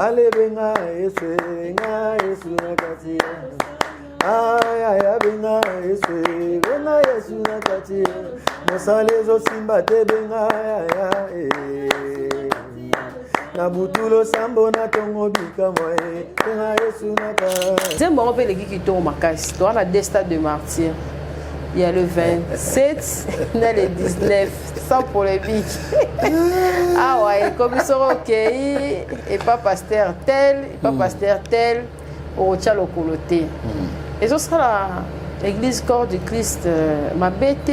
Ale benga ese nakati. Aya benga ese nakati. Mosale zo simba te benga Nabutulo sambo na tongo bika moye benga nakati. Zembo on peut les qui tombent makasi. On a deux stades de martyrs. Il y a le 27, il y a le 19, sans polémique. Ah ouais, comme ils sont ok, et pas pasteur tel, et pas pasteur tel, au tchalo coloté. Et ce sera l'église corps du Christ, ma bête,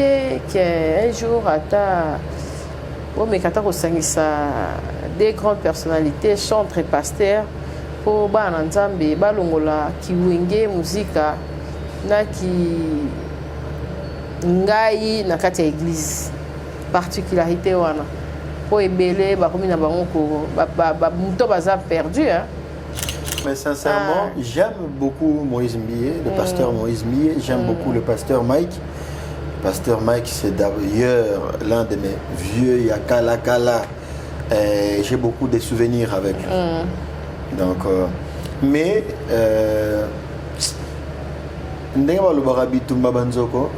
qui un jour a des grandes personnalités, chantres et pasteurs, pour Bananzambe, Balongola, qui wenge musique, na qui. Ngai na kati ya église particularité wana po ebele ba komi na bango ko ba muto baza perdu hein. Mais sincèrement, j'aime beaucoup Moïse Mbié, le pasteur Moïse Mbié, j'aime beaucoup le pasteur Mike. Le pasteur Mike, c'est d'ailleurs l'un de mes vieux Yakala Kala. J'ai beaucoup de souvenirs avec lui. Donc mais ndenge lo barabitu mbabanzoko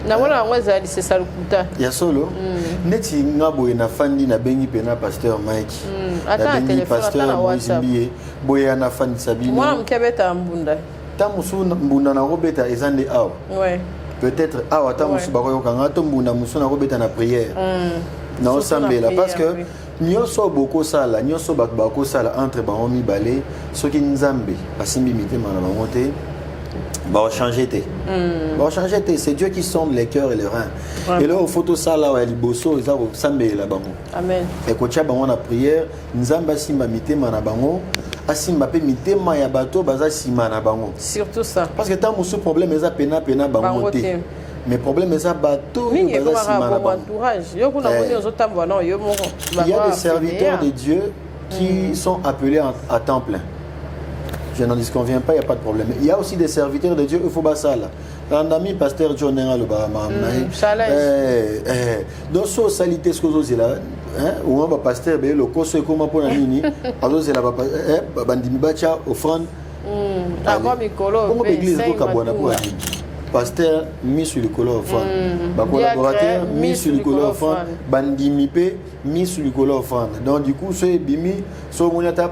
na wala ngweza li c'est salukuta ya solo neti ngabo na fandi na bengi pena pasteur Mike ata téléphone na WhatsApp boya na fandi sabino moi mkebeta mbunda tamusu mbunda na robeta ezande aw ouais peut-être aw tamusu bakoyo kanga to mbunda musu na robeta na prière na osambela parce que nyonso boko sala nyonso bako sala entre bango mibale soki nzambe asimbi mitema na bango te. Bah, changer. C'est Dieu qui sonde les cœurs et les reins. Ouais. Et là, au photo ça là, il bosso, ils ont sambe là bango. Amen. Et quand tu as bango na prière, nzamba simba mitema na bango, asimba pe mitema ya bato baza sima na bango. Surtout ça. Parce que tant mon problème est pena bango te. Mais problème est bato baza sima na bango. Entourage. Yo kuna moni ozotamba non yo moko. Il y a des serviteurs de Dieu qui sont appelés à temps plein. Je n'en disconviens pas, il n'y a pas de problème. Il y a aussi des serviteurs de Dieu, il faut pas ça là. L'ami pasteur John Nengalobama. Donc, so salité ce que vous avez là, ou un pasteur, le coso est comment pour la nini, alors c'est la bandimi bacha offrande. Ah, moi, Mikolo, comment l'église est pour la pasteur mis sur le color offrande. Collaborateur mis sur le color offrande. Bandimi mis sur le color offrande. Donc, du coup, c'est bimi, so monata.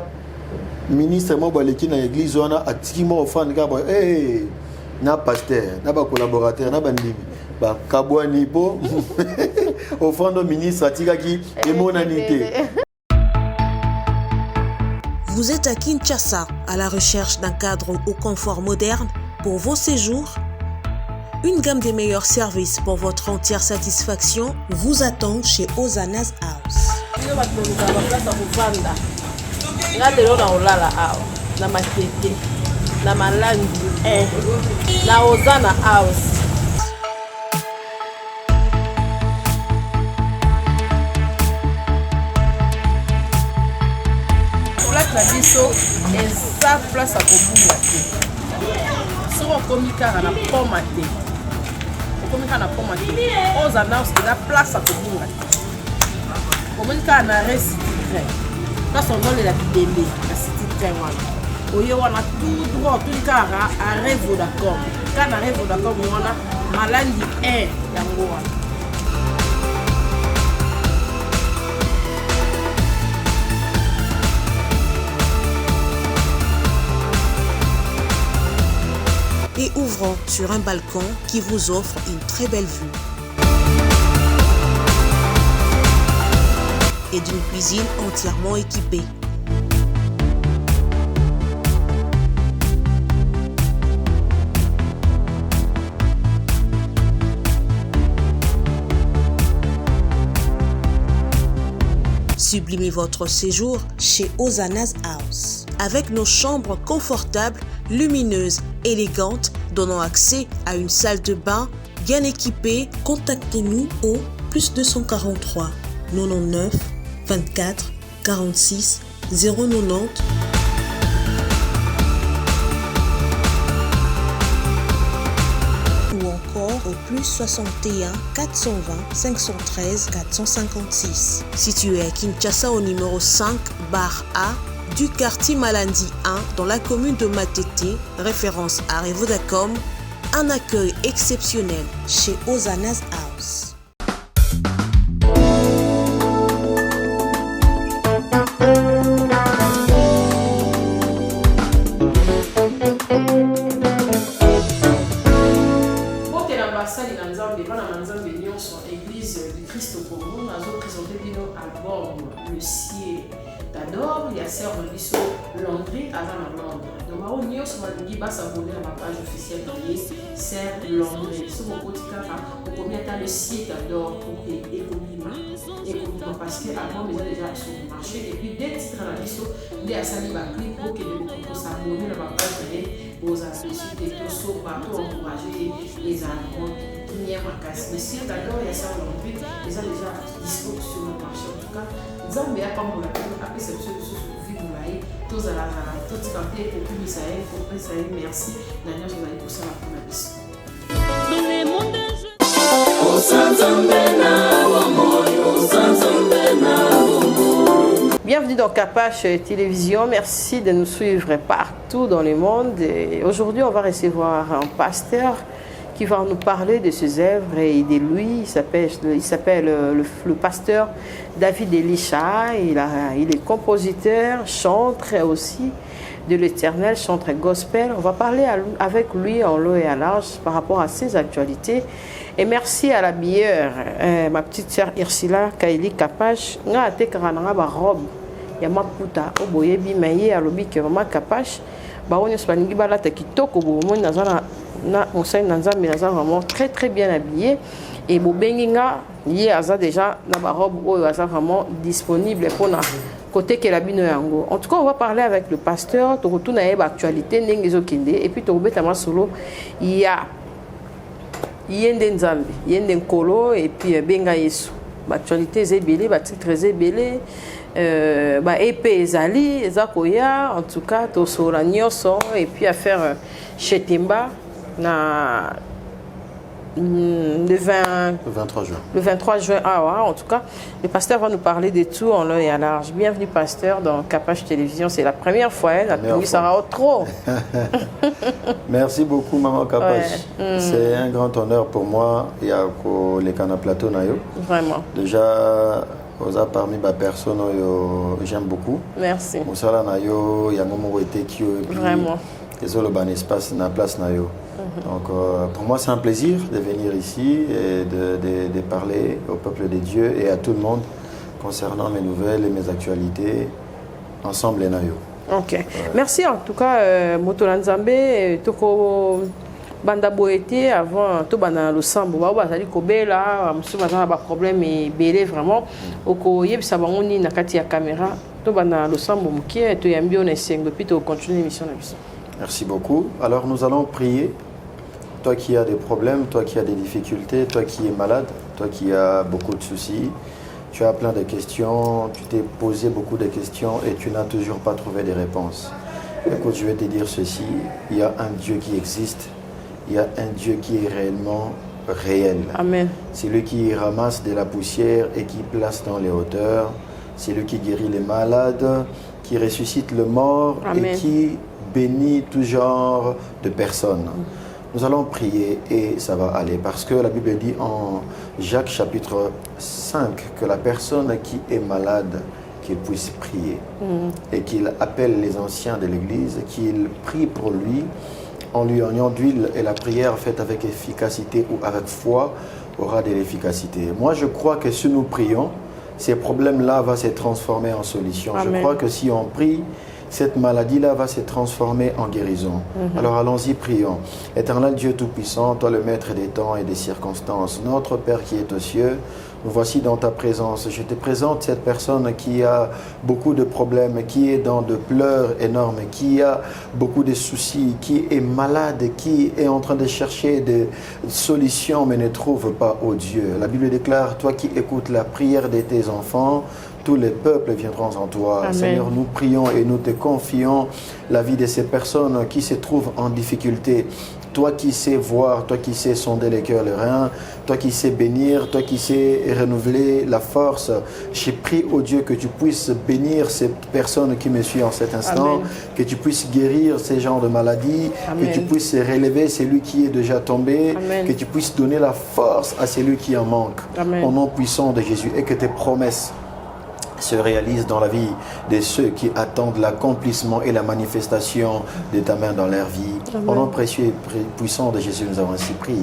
Ministre mo baleki na église wana atiki mo offrande ka na pasteur na ba collaborateur na bandimi ba kabwani po offrande ministre atika ki émonanité. Vous êtes à Kinshasa à la recherche d'un cadre au confort moderne pour vos séjours. Une gamme des meilleurs services pour votre entière satisfaction vous attend chez Ozanas House. Nga lelo na olala awa na matete na malangi na Ozana House. Place na biso eza place à kobunga te soko okomi kaka na poma te Ozana House eza place à kobunga te okomi kaka na recycler. Place on donne la vidéo, la cité très loin. Oyo wana tout droit, tout le cas à rêve d'accord. Quand on rêve d'accord, on a maladie 1 yango wana. Et ouvrant sur un balcon qui vous offre une très belle vue. Et d'une cuisine entièrement équipée. Sublimez votre séjour chez Ozanas House. Avec nos chambres confortables, lumineuses, élégantes, donnant accès à une salle de bain bien équipée, contactez-nous au +243 99 24 46 090 ou encore au +61 420 513 456. Situé à Kinshasa au numéro 5 bar A du quartier Malandi 1 dans la commune de Matete, référence à Revodacom, un accueil exceptionnel chez Ozanas House. Église du Christ au Congo, nous avons présenté notre album Le Ciel d'Adore, il y a Sœur Bisso Landry avant la Londres. Donc, on y a aussi s'abonner à ma page officielle dans les Sœur Landry. Si vous pouvez dire Le Ciel d'Adore pour Écobima, parce que l'album est déjà sur le marché. Et puis, des titres à la Bisso, des Assali Bakri pour que vous s'abonner à ma page aux associés de tous pour encourager les albums. Le ciel d'Adore, il y a ça aujourd'hui, ils ont déjà dispo sur le marché. En tout cas, Zambé a comme la après cette chose pour vivre là, tous à la tout canté pour Misaël, pour Misaël, merci. D'ailleurs, je vais pour ça la première mission. Bienvenue dans Capache Télévision, merci de nous suivre partout dans le monde. Aujourd'hui, on va recevoir un pasteur qui va nous parler de ses œuvres et de lui. Il s'appelle le pasteur David Elisha. Il est compositeur, chanteur aussi de l'Éternel, chanteur gospel. On va parler avec lui en long et en large par rapport à ses actualités. Et merci à la bière, ma petite sœur Ursula Kaili Kapache. On a été karana ba robe. Ya maputa oboyebi maye alobi ke mama Kapache. Ba on se paningi ba la kitoko bo mo nazana na Monseigneur Nanzambe naza vraiment très bien habillé et Bobenginga il a déjà na ba robe oyo aza vraiment disponible pour na côté que la bino yango. En tout cas, on va parler avec le pasteur to retourne à l'actualité ndengezo kende et puis to beta masolo il y a yende Nzambe yende nkolo et puis benga Yesu. L'actualité zebele ba titre zebele ba épée ezali ezakoya en tout cas to sora nyoso et puis à faire chez Timba le 23 juin. Le 23 juin, en tout cas, le pasteur va nous parler de tout en long et en large. Bienvenue, pasteur, dans Capache Télévision. C'est la première fois, hein, oui, ça va trop. Merci beaucoup, Maman Capache. Ouais. C'est un grand honneur pour moi. Il y a les Cana Plateau Nayo. Vraiment. Déjà, parmi les personnes que j'aime beaucoup. Merci. Moussala Nayo, il y a Momo Etekio. Vraiment. Les autres ban espace na place nayo. Donc pour moi c'est un plaisir de venir ici et de parler au peuple de Dieu et à tout le monde concernant mes nouvelles et mes actualités ensemble les nayo. Ok. Merci en tout cas Motola Nzambe toko banda boete avant to bana lo sambo ba bazali kobela musu bazana ba problème et belé vraiment oko yebisa bango ni na kati ya caméra to bana lo sambo mukie to yambi on esengo puis to continuer l'émission na biso. Merci beaucoup. Alors nous allons prier. Toi qui as des problèmes, toi qui as des difficultés, toi qui es malade, toi qui as beaucoup de soucis, tu as plein de questions, tu t'es posé beaucoup de questions et tu n'as toujours pas trouvé des réponses. Écoute, je vais te dire ceci, il y a un Dieu qui existe, il y a un Dieu qui est réellement réel. Amen. C'est lui qui ramasse de la poussière et qui place dans les hauteurs. C'est lui qui guérit les malades, qui ressuscite le mort. Amen. Et qui bénit tout genre de personnes. Nous allons prier et ça va aller parce que la Bible dit en Jacques chapitre 5 que la personne qui est malade, qu'il puisse prier et qu'il appelle les anciens de l'église, qu'il prie pour lui en lui en d'huile et la prière faite avec efficacité ou avec foi aura de l'efficacité. Moi je crois que si nous prions, ces problèmes-là vont se transformer en solution. Amen. Je crois que si on prie, cette maladie-là va se transformer en guérison. Alors allons-y, prions. Éternel Dieu Tout-Puissant, toi le maître des temps et des circonstances, notre Père qui est aux cieux, nous voici dans ta présence. Je te présente cette personne qui a beaucoup de problèmes, qui est dans de pleurs énormes, qui a beaucoup de soucis, qui est malade, qui est en train de chercher des solutions mais ne trouve pas, oh Dieu. La Bible déclare, toi qui écoutes la prière de tes enfants, tous les peuples viendront en toi. Amen. Seigneur, nous prions et nous te confions la vie de ces personnes qui se trouvent en difficulté. Toi qui sais voir, toi qui sais sonder les cœurs, les reins, toi qui sais bénir, toi qui sais renouveler la force, j'ai pris, oh Dieu, que tu puisses bénir cette personne qui me suit en cet instant, Amen. que tu puisses guérir ces genres de maladies, Amen. que tu puisses relever celui qui est déjà tombé, Amen. que tu puisses donner la force à celui qui en manque. Amen. Au nom puissant de Jésus, et que tes promesses se réalise dans la vie de ceux qui attendent l'accomplissement et la manifestation de ta main dans leur vie. Amen. Au nom précieux et puissant de Jésus, nous avons ainsi prié.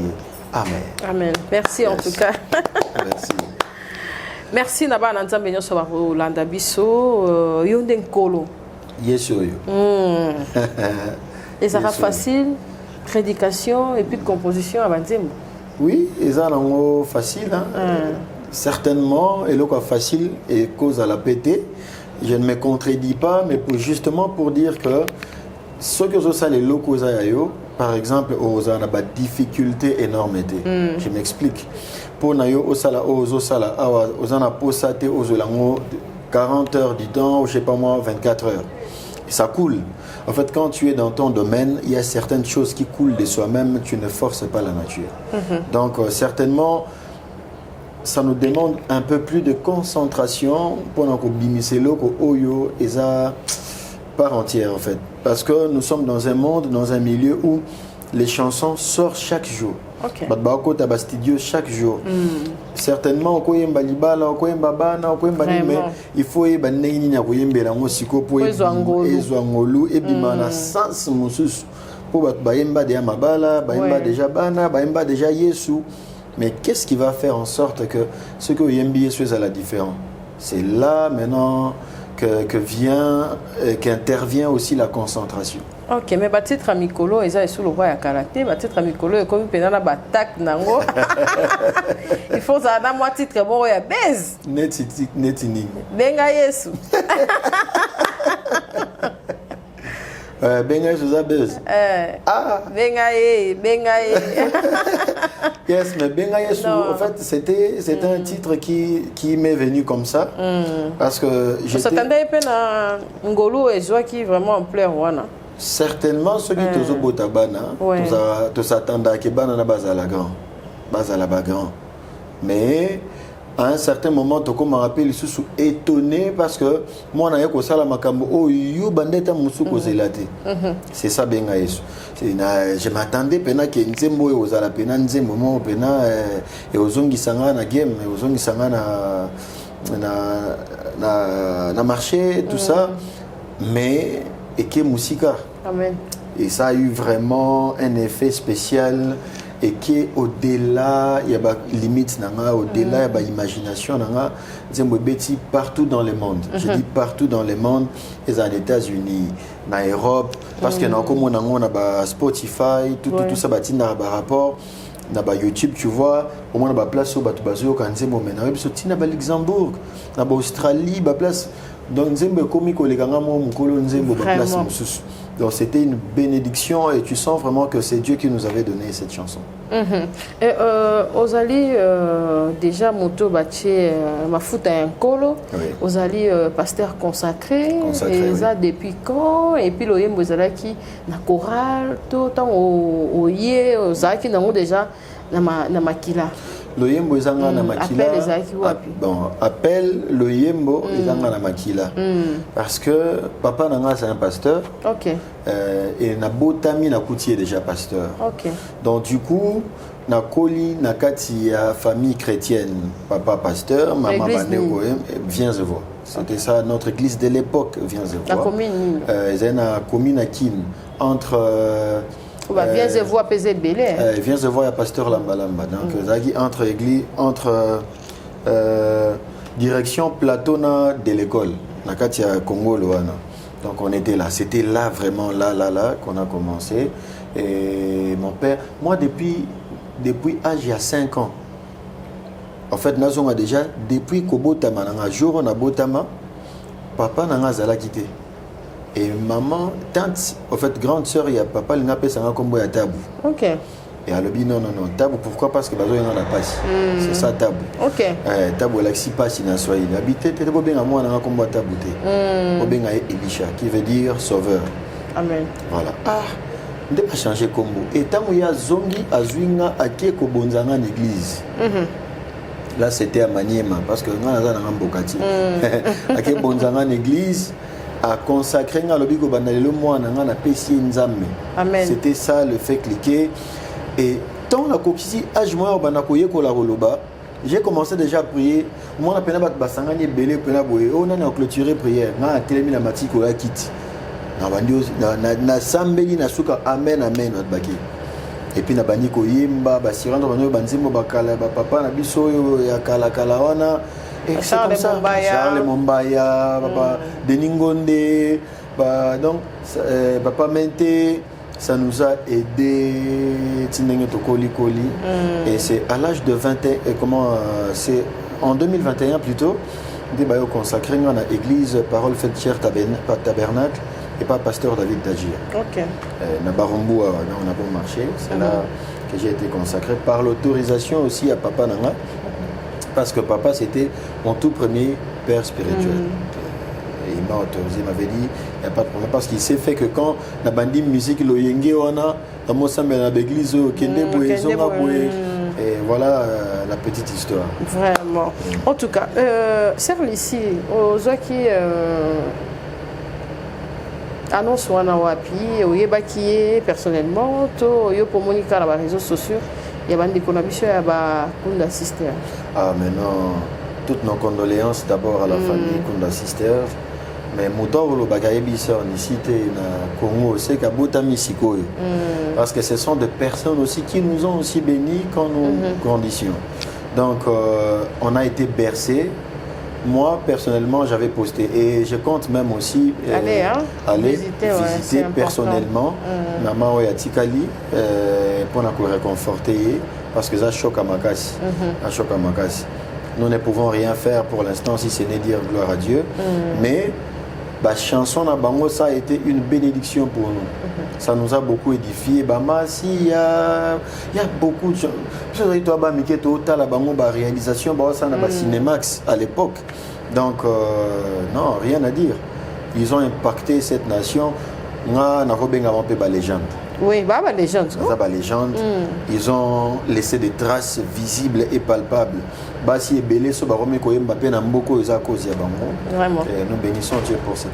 Amen. Amen. Merci en tout cas. Merci. Merci Naba Nzambe nyoso ba Rolanda biso yonde nkolo. Yesu yo. Et ça sera Yesu. facile, prédication et puis de composition à Banzembo. Oui, et ça c'est facile. Hein? Certainement, et le quoi facile et cause à la péter. Je ne me contredis pas, mais justement pour dire que ce que je sais les locaux par exemple, aux a des difficultés énormes. Je m'explique. Pour nayo au sala aux sala aux en a posate aux olango 40 heures du temps, ou je sais pas moi 24 heures. Et ça coule. En fait, quand tu es dans ton domaine, il y a certaines choses qui coulent de soi-même, tu ne forces pas la nature. Donc certainement, ça nous demande un peu plus de concentration pour nous bimiser l'eau oyo et ça part entière en fait, parce que nous sommes dans un monde, dans un milieu où les chansons sortent chaque jour. Ok. Bat studio chaque jour. Certainement au koyemba libala, au koyemba bana, au koyemba mais il faut yeba nini na koyemba la musiko pour ezwangolu et bimana sens musus pour bat bayemba de mabala, bayemba déjà bana, bayemba déjà yesu. Mais qu'est-ce qui va faire en sorte que ce que Yembi soit à la différence? C'est là maintenant qu'intervient aussi la concentration. Ok, mais le titre Mikolo, ils sont sous le roi à karaté. Le titre Mikolo est comme une attaque. Il faut ça, moi titre bon, il y a baise. Netini. Benga Yesu. Benga Yesu ça baise. Benga ye, benga ye. Yes, mais Benga Yesu, en fait, c'était un titre qui m'est venu comme ça. Parce que j'étais... Ça t'entendait un Ngolo et Joa qui vraiment en pleure. Certainement, ceux qui te bota bana, tu s'attendais à que bana na base à la grand. Mais à un certain moment, tu me rappelles, je suis étonné parce que moi, je suis c'est ça, Benga Yesu. Je m'attendais à que Nzembo et Ozala Pena Nzembo Pena et Ozongi Sanga na game, et Ozongi Sanga na marché, tout ça. Mais, et que Moussika. Amen. Et ça a eu vraiment un effet spécial. Et qui au-delà, il y a des limites, au-delà, il y a une imagination, partout dans le monde. Je dis partout dans le monde, et aux États-Unis, en Europe, parce qu'il y a Spotify, tout ça, il y a un rapport. Dans YouTube, tu vois, au moins, il y a une place où il y a Luxembourg, il y a Australie, place. Donc, donc c'était une bénédiction et tu sens vraiment que c'est Dieu qui nous avait donné cette chanson. Et Ozali déjà moto baché mafuta un colo. Ozali pasteur consacré. Et ça depuis quand? Et puis le yembo Ozali qui na chorale tout temps au yé Ozali qui n'a déjà na makila. Le yembo ezanga na makila. Appelle le yembo ezanga na makila. Parce que papa nanga c'est un pasteur. Ok. Et na botami na koutier déjà pasteur. Ok. Donc du coup na koli na kati ya famille chrétienne, papa pasteur, maman baneko viens se voir. C'était ça notre église de l'époque, viens se voir. La commune. Zena commune à Kin entre viens se voir peser belé. Viens se voir, il y a pasteur Lambalamba. Donc, Zagi entre église, entre direction Platona de l'école, Nakatia Congo Loana. Donc, on était là. C'était là, vraiment, là, qu'on a commencé. Et mon père, moi, depuis âge, il y a 5 ans, en fait, nous avons déjà, depuis Kobotama, un jour, on a Botama, papa n'a pas quitté. Et maman, tante, en fait, grande sœur, il y a papa, il n'a pas ça comme un tabou. Ok. Et elle a dit non, tabou, pourquoi? Parce que bazo il en a pas. C'est ça tabou. Ok. Tabou, là, si pas, il n'a soit il habité, t'es pas bien à moi, on a comme un tabou. Bien à Elisha, qui veut dire sauveur. Amen. Voilà. nde ba changer combo et tango ya zongi azwinga ake ko bonzanga en église. Là c'était à Maniema parce que nga naza na mbokati. Ake bonzanga en église a consacré nga lobi ko bandalelo mwana nga na pesi nzambe. Amen. C'était ça le fait cliquer et tant la kokisi âge moi bana ko yekola koloba. J'ai commencé déjà à prier. Moi, on a peine à sangani belé pena boye. On a clôturé prière. On a télémi la matiko la kit. Na sambeli na suka amen amen notre baki. Et puis na bani ko yemba ba sirando bano banzimo bakala ba papa na biso ya kala kala wana. Et c'est comme ça. Charles Mombaya, papa Deningonde, donc papa Mente. Ça nous a aidé et c'est à l'âge de 20 ans, c'est en 2021 plutôt, des bails consacrés à l'église Parole Faite Chère Tabernacle et pas pasteur David Dagir. Ok. Na Barombo, on a bon marché, c'est là que j'ai été consacré par l'autorisation aussi à Papa Nanga, parce que Papa c'était mon tout premier père spirituel. Il m'a autorisé, il m'avait dit, il n'y a pas de problème, parce qu'il s'est fait que quand la bandi musique, le yenge, on a, dans l'église, et voilà la petite histoire. Vraiment. En tout cas, Serge ici, aux gens qui annoncent wana wapi, oyebaki personnellement, to yo pour Monica sur les réseaux sociaux, il y a bandi konabisho ya ba Kunda Sister. Ah maintenant, toutes nos condoléances d'abord à la famille Kunda Sister. Mais moto le bagayebi sort ici na Congo c'est kabota misikoyo parce que ce sont des personnes aussi qui nous ont aussi bénis quand nous grandissions. Donc on a été bercés. Moi personnellement j'avais posté et je compte même aussi aller visiter personnellement maman Oyatikali pour nous réconforter parce que ça choque à Makassi. Choque à Makassi. Nous ne pouvons rien faire pour l'instant si ce n'est dire gloire à Dieu, mais la chanson na bango ça a été une bénédiction pour nous. Ça nous a beaucoup édifié. Il y a beaucoup de choses. La réalisation na Cinémax à l'époque. Donc non, rien à dire. Ils ont impacté cette nation. Na légende. Oui, légende. Légende. Ils ont laissé des traces visibles et palpables. Basi et Belé, Sobarome Koyem Mbappé, Namboko, Isako, Ziabango. Vraiment. Et nous bénissons Dieu pour ce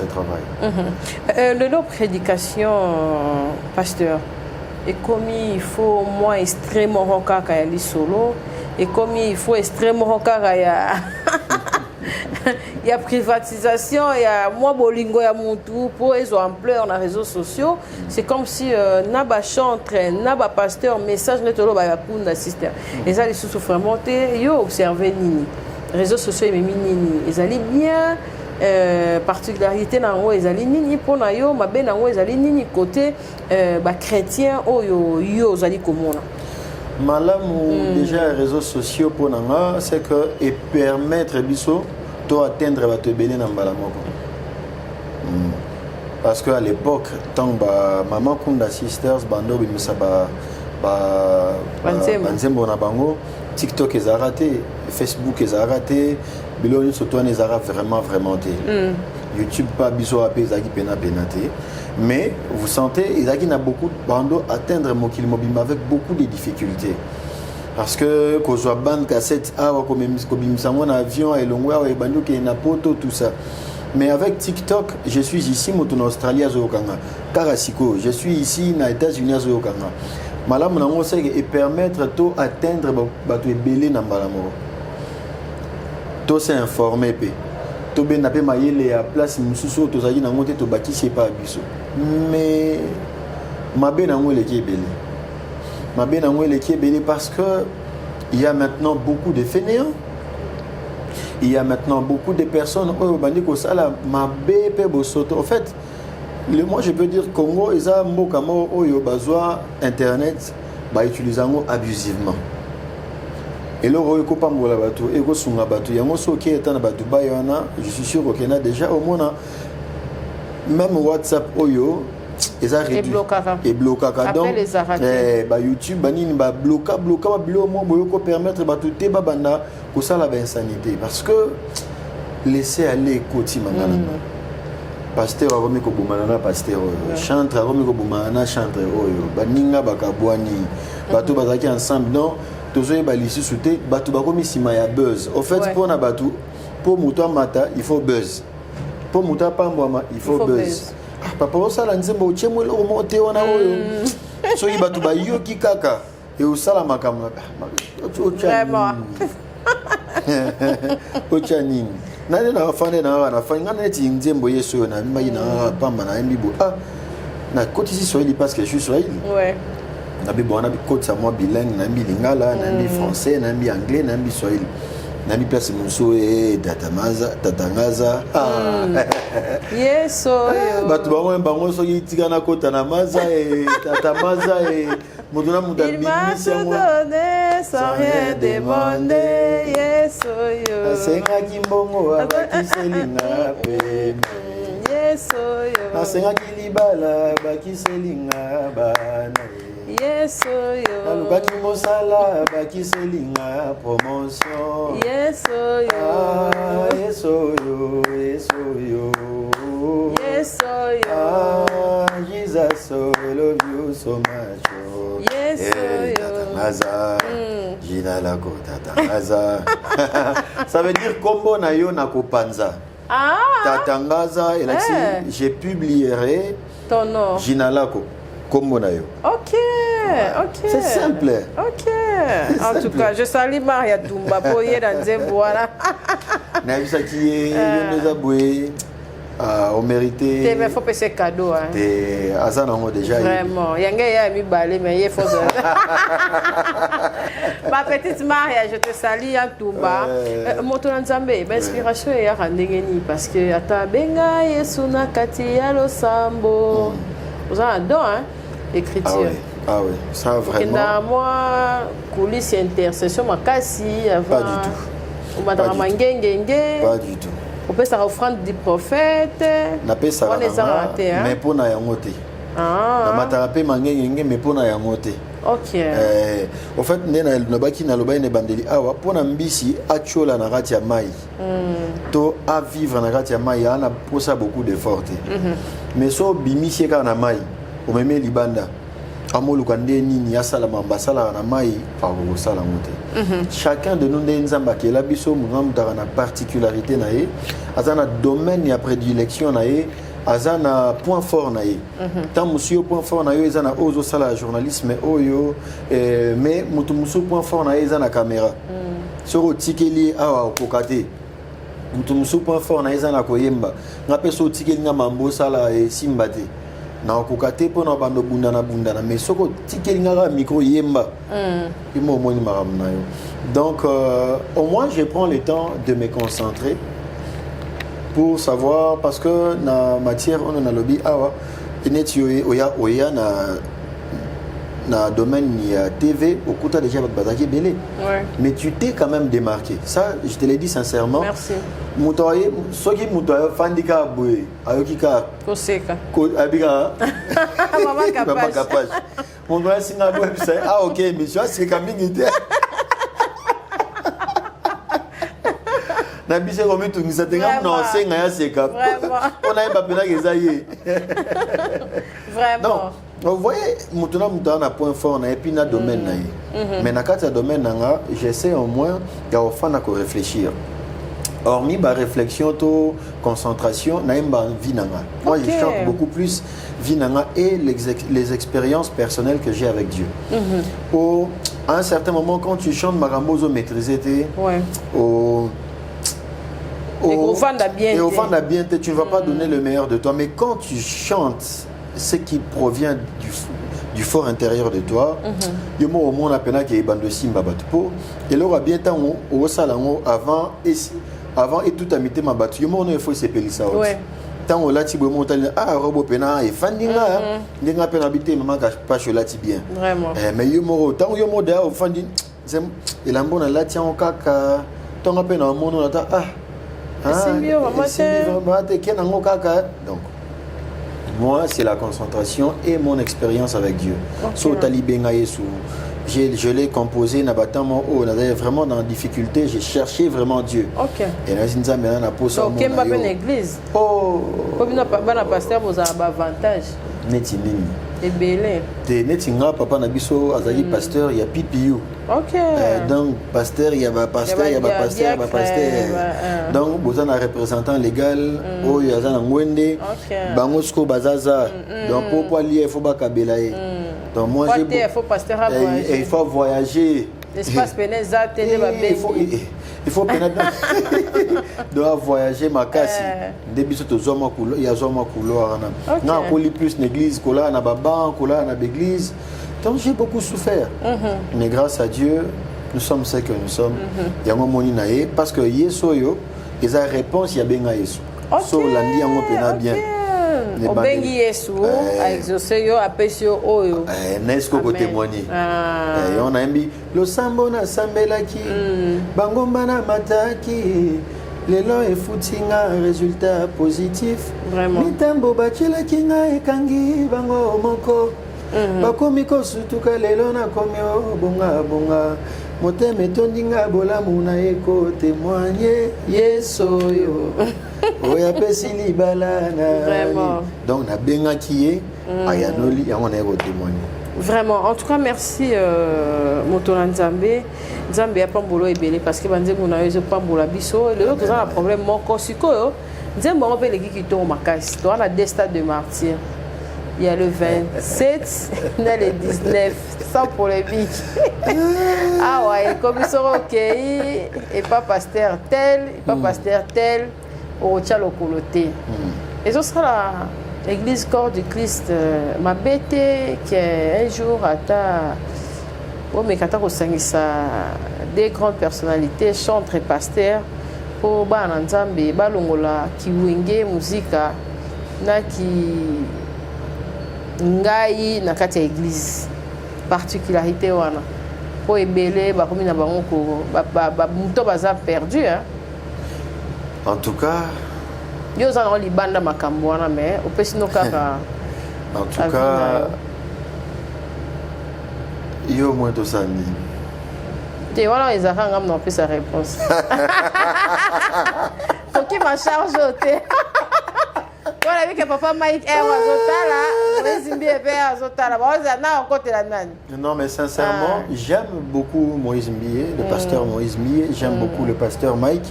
travail. Le lot prédication, pasteur, et comme il faut moins extrêmement rencard à y solo, et comme il faut extrêmement rencard à il y a privatisation, il y a moi bolingo ya mutu pour les ampleur dans les réseaux sociaux. C'est comme si naba chantre, naba pasteur message netolo ba Kunda Sister. Et ça les sous vraiment yo observer nini. Réseaux sociaux et nini. Ils allaient bien particularité na ngo ezali nini pona yo mabe na ngo ezali nini côté ba chrétien oyo yo zali komona. Malamu déjà les réseaux sociaux pour nanga c'est que et permettre biso to atteindre ba te belé na mbala moko. Parce que à l'époque tant ba maman Kunda Sisters bando bimisa ba banzembo na bango TikTok est raté, Facebook est raté, biloni surtout les arabes vraiment té. YouTube pas biso apé zaki pena penate. Mais vous sentez Isaki n'a beaucoup de bandos atteindre Mokil Mobim avec beaucoup de difficultés. Parce que quand je bande cassette, comme un avion et l'ongwa et bando qui est na poto tout ça. Mais avec TikTok, je suis ici en Australie à Zokanga, Karasiko, je suis ici aux États-Unis à Zokanga. Malam nango c'est et permettre to atteindre bato belé na mbalamo. To s'est informé pe. To ben napé mayele à place mususu to zaki nango te to bakisi pa biso. Mais mabe nango le ki belé. Mabe nango le ki belé parce que il y a maintenant beaucoup de fainéants. Il y a maintenant beaucoup de personnes au bandiko sala mabe pe bosoto. En fait, moi je peux dire Congo ils ont mbokamo oyo bazwa internet ba utilisant abusivement. Et le royo ko pambola bato e ko sunga bato yango soki etana ba Dubai wana je suis sûr au Kenya déjà au moins même WhatsApp oyo ils ont réduit et bloqué donc ba YouTube banini ba bloquer ba bilo mo boyo ko permettre ba tout ba banda ko sala ba insanité parce que laisser aller koti mangana. pasteur akomi kobomana na pasteur chantre akomi kobomana na chantre oyo baninga bakabwani bato bazaki ensemble non tozoyeba lisusu te bato bakomi nsima ya buzz au fait mpona bato mpo moto amata il faut buzz mpo moto apambwama il faut buzz papa osala nzembo otyemo eloko moko te wana oyo soki bato bayoki kaka eosala makambo otya nini nani nafande na nafandi ngana neti nzembo yesu oyo nabimaki na pamba na yembi bo na kotisi swahili parce que je suis swahili nabi bo wana bikotisa mwa bilingue na yembi lingala na yembi français na yembi anglais na yembi swahili na yembi place mosusu tatangaza yesu oyo bato bango soki tika na kota na maza tatamaza moto na moto abimisi yango sans rien demander yesu oyo asengaki mbongo abakiselinga pe yesu oyo asengaki libala bakiselinga bana yesu oyo alukaki mosala bakiselinga promotion yesu oyo yesu oyo yesu oyo yesu oyo Jesus I love you so much yesu oyo tatangaza jina lako tatangaza ça veut dire kombo na yo na kopanza tatangaza et là je publierai ton nom jina lako kombo na yo. Ok. C'est simple. Ok. En tout cas, je salue Maria Dumba pour y dans Zembouana. Naïsaki est on méritait. Il faut passer cadeau. Et Azan en déjà. Vraiment. Il y a mis balai, mais il faut. Ma petite Maria, je te salue en Dumba. Moto Nzambe, l'inspiration est à Randengeni parce que ata benga yesuna kati yalo sambo. Vous en avez hein? Écriture. Ah oui, ça vraiment. Dans moi, coulisses intercession, ma cassi avant. Pas du tout. Pas du tout. On peut ça offrande du prophète. Na pe ça mais pour na yangote. Na matarape mangenge mais pour na yangote. OK. Au fait nena lobaki na lobai ne bandeli awa pour na mbisi achola na kati ya mai. To à vivre na kati ya mai ana posa beaucoup d'effort. Mais so bimisi ka na mai. O meme libanda. Amoluka nini yasala mambasala na mai pa sala ngote. Chacun de nous nzamba ke la biso mutaka na particularité na ye, azana domaine ya prédilection na ye, azana point fort na ye. Tant monsieur point fort na yo ezana ozo sala journalisme oyo mais mutu musu point fort na ye ezana caméra. Soro tikeli awa kokate. Mutu musu point fort na ye ezana koyemba. Ngape so tikeli nga mambo sala e simbate. Na okukate po na bando bundana mais soko tikelinga micro yemba imo moni maramna yo. Donc au moins je prends le temps de me concentrer pour savoir parce que na matière on a lobby awa inetio oya na domaine ya TV okuta déjà bazaki belé. Mais tu t'es quand même démarqué. Ça je te l'ai dit sincèrement. Merci. Mutoye soki mutoye fandika boye ayokika koseka ko abika mama capage mon doit singa boye ça OK monsieur c'est quand même idée na bise comme tout ngisa tenga na senga ya seka on a pas pena kezaye vraiment. Donc vous voyez mutuna mutana point fort na epi na domaine na ye mais na kati ya domaine nanga j'essaie au moins ya ofana ko réfléchir. Hormis ma réflexion, to concentration, naïmba vinanga. Moi, je chante beaucoup plus vinanga et les expériences personnelles que j'ai avec Dieu. À un certain moment, quand tu chantes Marambozo maîtrisé, au fond de bien, tu ne vas pas donner le meilleur de toi. Mais quand tu chantes ce qui provient du fort intérieur de toi, il y a un monde appelé qui est bande de simba batpo. Et là, bien temps au salon avant et tout amité ma battu mo no faut s'appeler ça tant là ti bomo tal robo pena et fandinga ndinga pena habité maman pas là ti bien vraiment mais yo mo tant yo mo da fandi zem il a mbona là ti on kaka tant pena mo no ta c'est mieux maman te kena ngo kaka. Donc moi c'est la concentration et mon expérience avec Dieu. So talibenga yesu je l'ai composé, on avait vraiment dans la difficulté, j'ai cherché vraiment Dieu. Ok. Et là, je me pose donc, il y a une église. Oh. Comme un pasteur, vous avez un avantage. Neti nini. Et belé. Te neti nga papa na biso azali pasteur, il y a PPU. Ok. Donc pasteur, il y a pas pasteur, il y a pas pasteur, pas pasteur. Donc vous avez un représentant légal, oh il y a un ngwende. Ok. Bangosko bazaza. Donc pour aller il faut pas kabelaye. Donc moi j'ai il faut pasteur à voyager. Il faut voyager. L'espace pénéza télé va il faut pénétrer. Doit voyager ma casse. Depuis ce zoma couloir, il y a zoma couloir. Non, on plus l'église, cola na baba, cola na l'église. Donc j'ai beaucoup souffert. Mais grâce à Dieu, nous sommes ce que nous sommes. Il y a un moment naé parce que yesoyo, ils ont réponse il y a bien yeso. So landi yango pena bien. Obengi Yesu a exaucé yo apesi yo oyo. N'est-ce qu'on peut témoigner? On a mis le sambo na sambelaki, bangomba na mataki. Lelo e foutinga résultat positif. Vraiment. Mitambo bachila kinga ekangi bango moko. Bakomi ko sutuka lelo na komyo bonga bonga. Moteme tondinga bolamu na eko témoigner yesoyo. Oya pesi libalana. Vraiment. Donc na benga kié ayanoli yango na eko témoigner. Vraiment, en tout cas, merci Motola Nzambe. Nzambe a pambolo ebele parce que banze mona yo pambola biso. Le autre a un problème mon kosiko. Nzambe on peut les qui tombent makasi. On a des stades de martyrs. Il y a le 27, il y a le 19, sans polémique. Ah ouais, comme ils sont ok, et pas pasteur tel, et pas pasteur tel, au tchalo coloté. Et ce sera l'église corps du Christ, ma bête, qui un jour a des grandes personnalités, chantres et pasteurs, pour Bananzambe, Balongola, qui wingé musique, qui ngai na kati ya église particularité wana po ebele ba komi na bango ko ba muto baza perdu hein. En tout cas yo za na libanda makambo wana mais opesi no kaka en tout cas yo moi to sandi te wana ezaka ngam na opesa réponse toki ma charge ote. Voilà, avec papa Mike non, mais sincèrement, j'aime beaucoup Moïse Mbié, le pasteur Moïse Mbié. J'aime beaucoup le pasteur Mike.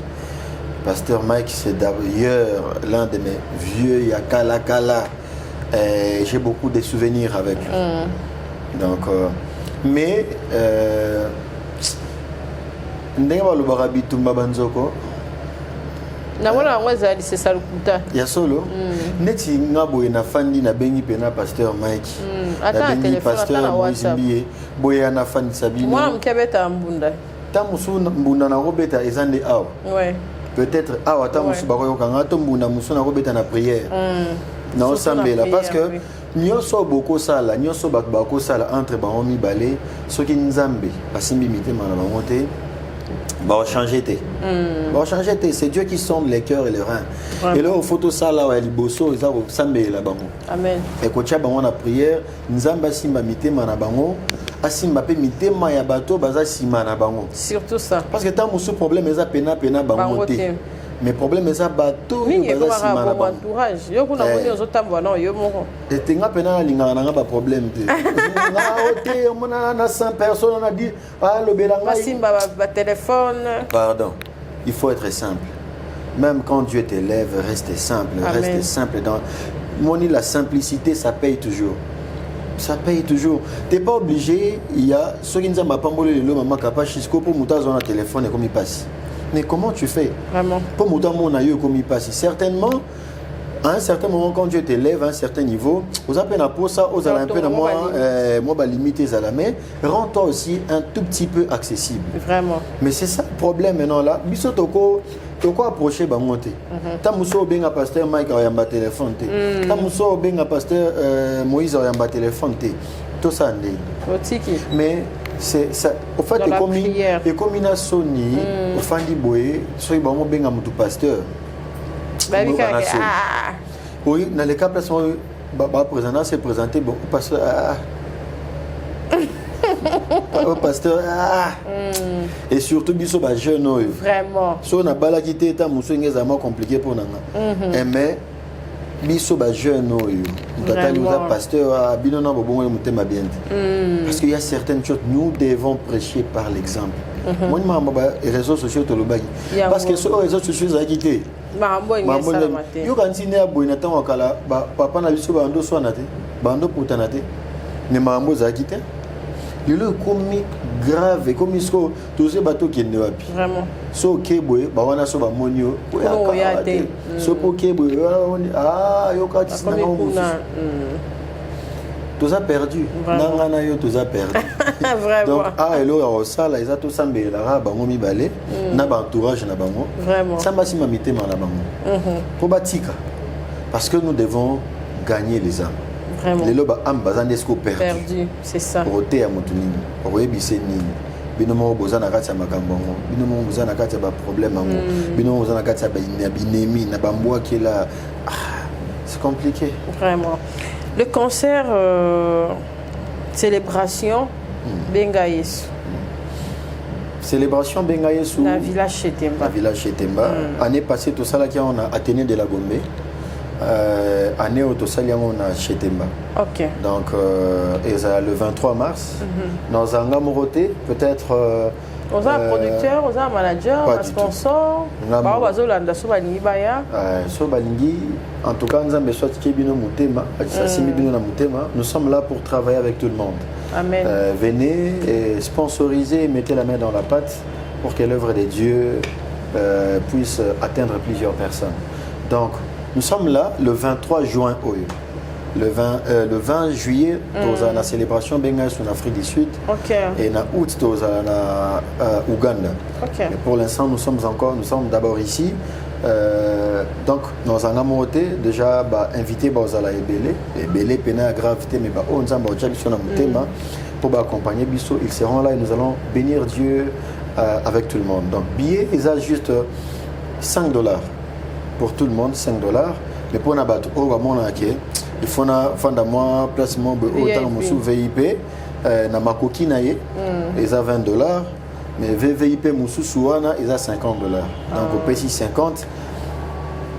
Le pasteur Mike, c'est d'ailleurs l'un de mes vieux Yakala Kala. J'ai beaucoup de souvenirs avec lui. Donc, mais, Ndengwa Lubarabi Tumba Banzoko. C'est ça le kuta. Ya solo. Neti ngabo na fandi na bengi pena pasteur Mike. Na bengi pasteur Moïse Mbié. Boya na fandi Sabino. Moi mkebeta mbunda. Tamusu mbunda na robeta ezande awa. Ouais. Peut-être awa tamusu bakoyo kanga to mbunda musu na robeta na prière. Na osambela parce que nyonso boko sala, nyonso bako sala entre baomi balé, soki nzambe basimbi mitema na bango te. Bah, changer. C'est Dieu qui sonde les cœurs et les reins. Ouais. Et là, au photo ça là, il bosso, ils ont sambe là-bas. Amen. Et quand tu as bango la prière, nzamba simba mitema na bango, asimba pe mitema ya bato baza sima na bango. Surtout ça. Parce que tant mon problème eza pena bango te. Mais problème eza bato baza sima na bango. Entourage. Yo kuna moni ozotambo na yo moko. Et tenga pena linga na ba problème te. Na oté mona na 100 personnes on a dit ah le belanga. Simba ba téléphone. Pardon. Il faut être simple. Même quand Dieu t'élève, reste simple. Amen. Reste simple. Dans Moni, la simplicité, ça paye toujours. Ça paye toujours. Tu n'es pas obligé. Il y a ceux qui nous ont pambolé le maman capable Chisco pour mouter dans le téléphone et comme il passe. Mais comment tu fais? Vraiment. Pour mouter mon aïeux comme il passe. Certainement, à un certain moment, quand Dieu t'élève à un certain niveau, vous avez pour ça, vous avez un peu de moi, limiter à la main. Rends-toi aussi un tout petit peu accessible. Vraiment. Mais c'est ça le problème maintenant là. Biso toko approcher ba monter. Ta muso benga pasteur Mike oyamba téléphone té. Ta muso benga pasteur Moïse oyamba téléphone té. Tout ça ndé. Mais c'est ça au fait et comme ina soni au fandi boye so ba mo benga mutu pasteur. Oui, dans les cas placement présentant c'est présenté bon pasteur pasteur et surtout biso ba jeune oyo vraiment so na bala ki te ta muso ngeza ma compliqué pour nanga mais biso ba jeune oyo tata nous a pasteur bino na bobo mutema bien parce qu'il y a certaines choses nous devons prêcher par l'exemple. Moi les réseaux sociaux to lobaki parce que sur les réseaux sociaux za quitté yo kanti ne aboina tan wakala papa na biso bando so na te bando putana te ne mambo za quitté le comique grave et comme isko tous ces bateaux qui ne wapi vraiment so keboy ba wana so ba monio so po keboy yo kati na tous a perdu nangana yo tous a perdu donc elo sala eza to sambela ra bango mibale na ba entourage na bango vraiment samba si mamité na bango pour batika parce que nous devons gagner les âmes. Vraiment. Les lobes am bazandesco perdu, c'est ça. Roté à motunini, roébissé nini. Binomo bozana katia makambongo, binomo bozana katia ba problème ango, binomo bozana katia ba inémi, na bamboa qui est là. C'est compliqué. Vraiment. Le concert célébration Benga Yesu. Célébration Benga Yesu. La village Chetemba. La village Chetemba. Année passée tout ça là qui on a Athénée de la Gombe. Année au Tosali on a Chetemba. Ok. Donc le 23 mars. Dans un Gamoroté peut-être. On a un producteur, on a un manager, un sponsor. En tout cas, nous sommes là pour travailler avec tout le monde. Amen. Venez et sponsorisez et mettez la main dans la pâte pour que l'œuvre de Dieu puisse atteindre plusieurs personnes. Donc, nous sommes là le 23 juin. Le 20 juillet, dans la célébration Benga en Afrique du Sud. Okay. Et en août, dans Ouganda. Okay. Mais pour l'instant, nous sommes d'abord ici. Donc, dans un amourté, déjà, invité Bauzala Ebele. Ebele, Pena, gravité, mais on s'en va pour accompagner Bissot. Ils seront là et nous allons bénir Dieu avec tout le monde. Donc, billet, ils ont juste $5. Pour tout le monde, $5. Mais pour nous, il faut faire moi placement autant de VIP na makoki na ye ils a $20 mais VIP musu suana ils a $50 donc au PC 50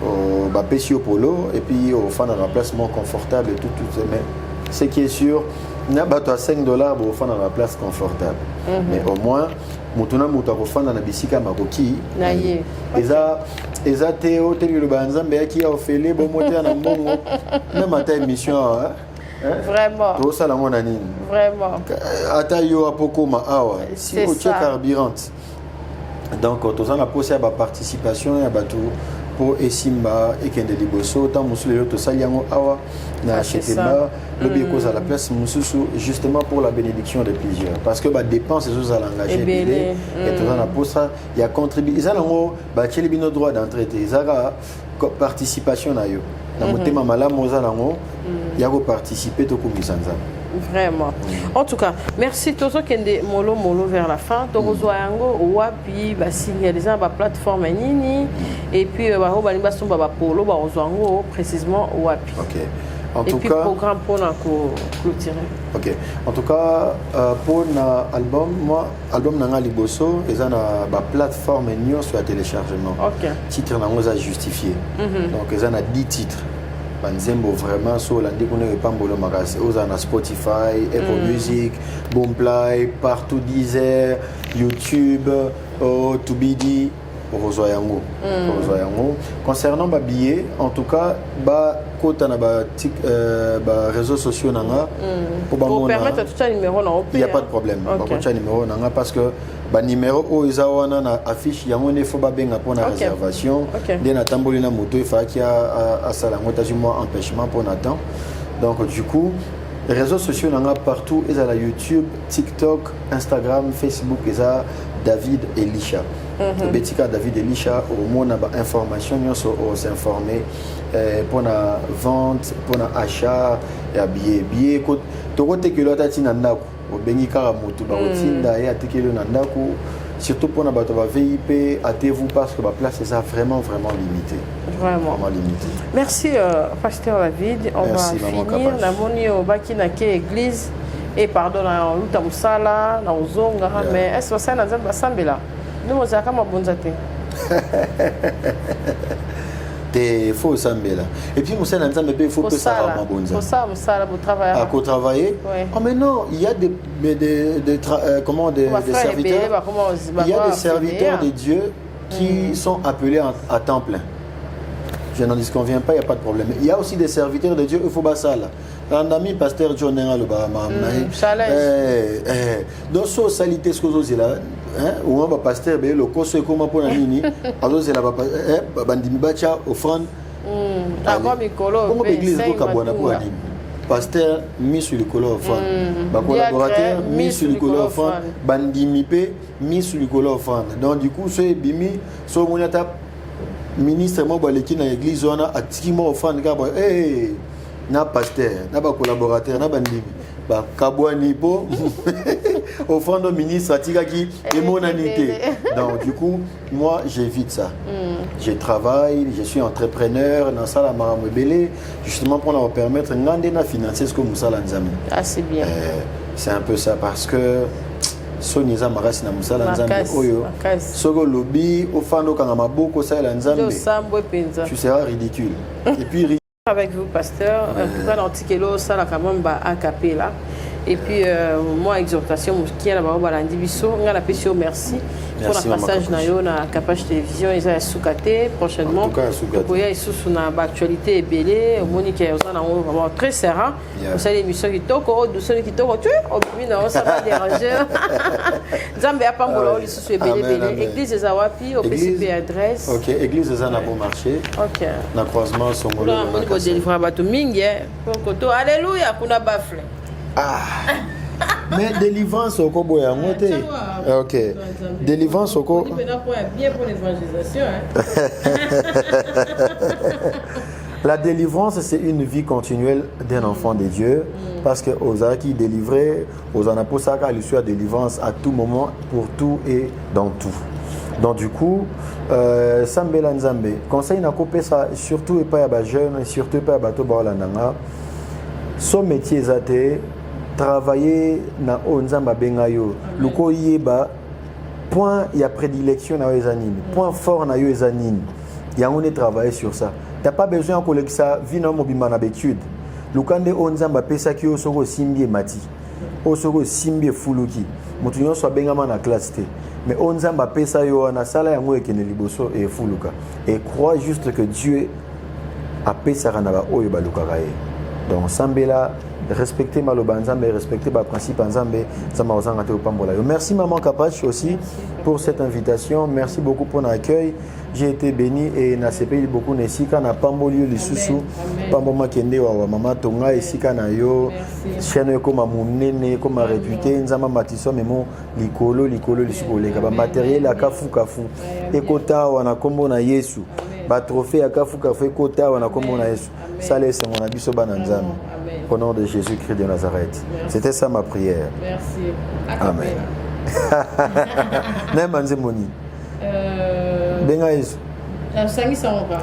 au PC polo et puis au fan dans un placement confortable et tout mais ce qui est sûr na bato à $5 au fan dans la place confortable mais au moins mutuna muta ko fanda na bisika makoki na ye eza teo teli le banzambe yaki ofele bo moteur na mbongo même ata émission vraiment to sala mona nini vraiment ata yo apokoma awa si o tche carburant donc to zana poser ba participation ya bato pour esimba ekende liboso tant musulelo to saliango awa na Chetemba lobi cause à la place mususu justement pour la bénédiction de plusieurs parce que ba dépenses les à l'engager et tout ça na pour ça il y a contribué ils ont ba tcheli bino droit d'entrée ils ont participation na yo na motema malamu za lango ya ko participer to kumisanza. Vraiment. En tout cas, merci Tozo Kende Molo vers la fin. Tozo Yango Wapi ba signaliser ba plateforme nini et puis ba ho ba sumba ba polo ba ozwango précisément Wapi. OK. En et tout puis cas programme pour na clôturer. OK. En tout cas pour na album nanga liboso eza na ba plateforme nyonso ya téléchargement. OK. Titre nango za justifié. Donc eza na 10 titres. Banzembo vraiment sur l'andi qu'on est pas mbolo makasi ozana Spotify, Apple Music, Boomplay, partout Deezer, YouTube, Tubidi, Rozoyango. Concernant ba billet, en tout cas ba kota na ba réseaux sociaux nanga pour permettre tout ça numéro na il y a pas de problème. Ba kota numéro nanga parce que ba numéro o izawana na affiche yango ne faut ba benga pour la réservation de na tamboli na moto il faut qu'il y a sala ngota du mois empêchement pour Nathan. Donc du coup les réseaux sociaux nanga partout ils à la YouTube, TikTok, Instagram, Facebook ils à David Elisha. Betika David Elisha au monde ba information on s'informer pour la vente, pour l'achat et billet to kote que l'autre tina ndako obengi kara moto ba otinda et atekelo na ndako surtout pour na bato ba VIP hâtez-vous parce que la place est vraiment limitée. Vraiment limité. Merci pasteur David, on va finir la moni au baki na ke église et pardon na luta musala na uzonga mais est-ce que ça na nzambe basambela nous mozaka mabonza te il faut sambela et puis musala nzambe il faut que ça va mabonza pour ça musala pour travailler à quoi travailler oh mais non il y a des serviteurs il y a des serviteurs de Dieu qui sont appelés à temps plein. Je n'en disconviens pas, il n'y a pas de problème. Il y a aussi des serviteurs de Dieu, il faut ça là. Un ami pasteur John Obama, donc so salité ce que vous là, ou un pasteur le coso comment pour la nini, alors c'est la bandimi bacha offrande. Comment l'église est kabwana pour anime. Pasteur mis sur le color offrande, collaborateur mis sur le color offrande, bandimi pe mis sur le color offrande. Donc du coup c'est bimi, so monata ministre mo baleki na église on a atiki-mo offrande ka na pasteur na ba collaborateur na bandimi ba kabwani po offrande au ministre atika ki émonanité. Donc du coup moi j'évite ça. Je travaille, je suis entrepreneur dans ça la maramebele justement pour leur permettre ngande na financer ce que musala nzambe. Ah c'est bien. C'est un peu ça parce que Soniza marasi na musala nzambe oyo soko lobi ofando kanga maboko ça la nzambe tu seras ridicule et puis avec vous pasteur en tout cas l'antikelo ça la quand même ba a capella et puis moi exhortation qui est là-bas balandi biso ngala pesio merci pour le passage na yo na Kapach télévision ils a soukate prochainement pour y sous na actualité belé Monique on a vraiment très serein vous savez l'émission qui toko douceur qui toko tu obimi na ça va déranger Nzambe a pas mbolo li sous belé église za wapi au PCP adresse OK église za na bon marché OK na croisement songolo na ko délivrer bato mingi koto alléluia kuna bafle. Ah, mais délivrance au Kobo et à monter. Ok. Délivrance au Kobo. Bien pour l'évangélisation. La délivrance, c'est une vie continuelle d'un enfant de Dieu. Parce que aux qui délivrés, aux anaposaka, il y a délivrance à tout moment, pour tout et dans tout. Donc du coup, Sambela Nzambe, conseil n'a coupé ça, surtout et pas à jeunes, surtout pas à bateau baolananga. Son métier est travailler na onzamba bengayo luko yeba point il y a prédilection na ezanine point fort na yo ezanine ya on est travailler sur ça t'as pas besoin de collecter ça vina mobimba na habitude lukande onzamba pesa ki osoko simbie mati osoko simbie fuluki mutu nyonso bengama na classe té mais onzamba pesa yo na sala yango ekene liboso e fuluka et crois juste que Dieu a pesa na ba oyo balukaka ye. Donc Sambela respecter maloba nzambe respecter ba principe nzambe zama ozanga te opambola yo. Merci maman Kapach aussi pour cette invitation, merci beaucoup pour l'accueil. J'ai été béni et na sepeli beaucoup nesika na pambolio lisusu pambo makende wa mama tonga esika na yo chaîne comme munene comme réputé nzama matiso memo likolo lisuko leka ba matériel akafu kafu ekota wana kombo na Yesu ba trophée akafu kafu ekota wana kombo na Yesu ça laisse mon abiso bana nzambe. Au nom de Jésus-Christ de Nazareth. C'était ça ma prière. Merci. Amen. Nemanze moni. Benga Yesu. Sangi sangoka.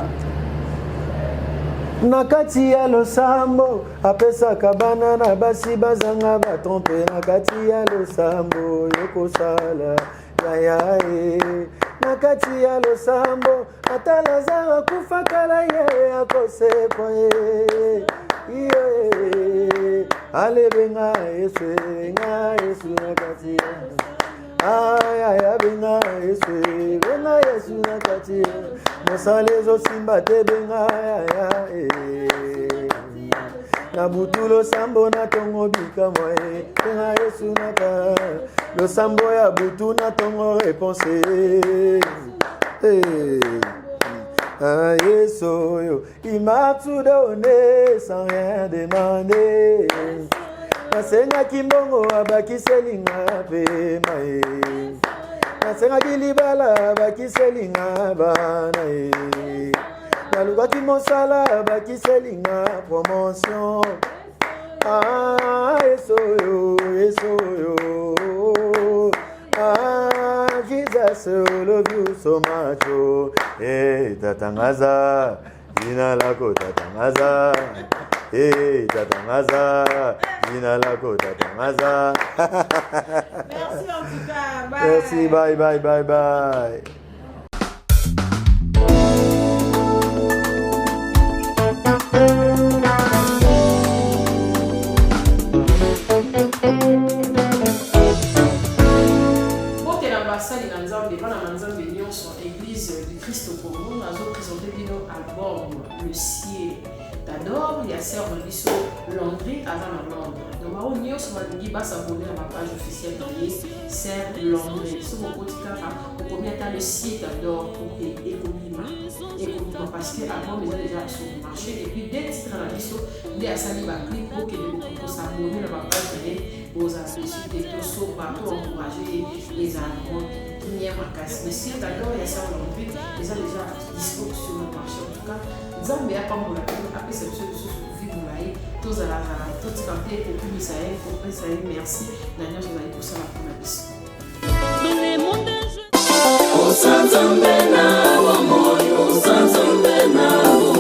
Nakati ya losambo apesa kabana na basi bazanga batrompe nakati ya losambo yokosala ya nakati ya losambo atalaza kufakala ye akosepo ye. Ale benga Yesu nakati aya benga Yesu nakati mosalezo simba te benga na butulo sambo na tongo bika moye benga Yesu naka lo sambo ya butu na tongo réponse Ah, Yesu, il m'a tout donné sans rien demander. Nasenga kimbongo abaki selinga pe mai. Nasenga bilibala abaki selinga bana e. Naluka kimosala abaki selinga promotion. Ah, Yesu yo. Ah, Jesus, I love you so much. Oh, hey, Tatangaza, Dina Lako Tatangaza, hey, Tatangaza, Inalako Tata Maza. Merci en tout cas. Bye. Merci, bye, bye, bye, bye. Église du Christ au Congo, nous avons présenté nos albums Le Ciel d'Adore, il y a Serre Bisso Landry avant la Londres. Donc, on y a s'abonner à ma page officielle de Serre Landry. Si vous pouvez combien Le Ciel d'Adore pour Ekomima parce que avant ils ont déjà sur le marché et puis dès titres à la bisso, il y a ça va cliquer pour que vous s'abonner à ma page de aux appréciés des tosos partout encourager les albums. Le ciel d'Adore, il y a ça aujourd'hui, ils ont déjà dispo sur le marché. En tout cas, Zambé a pas mon après cette chose sur Vimoulaï, tous à la tout canté pour Misaël, pour Misaël, merci. D'ailleurs, je vais aller pour ça la première mission.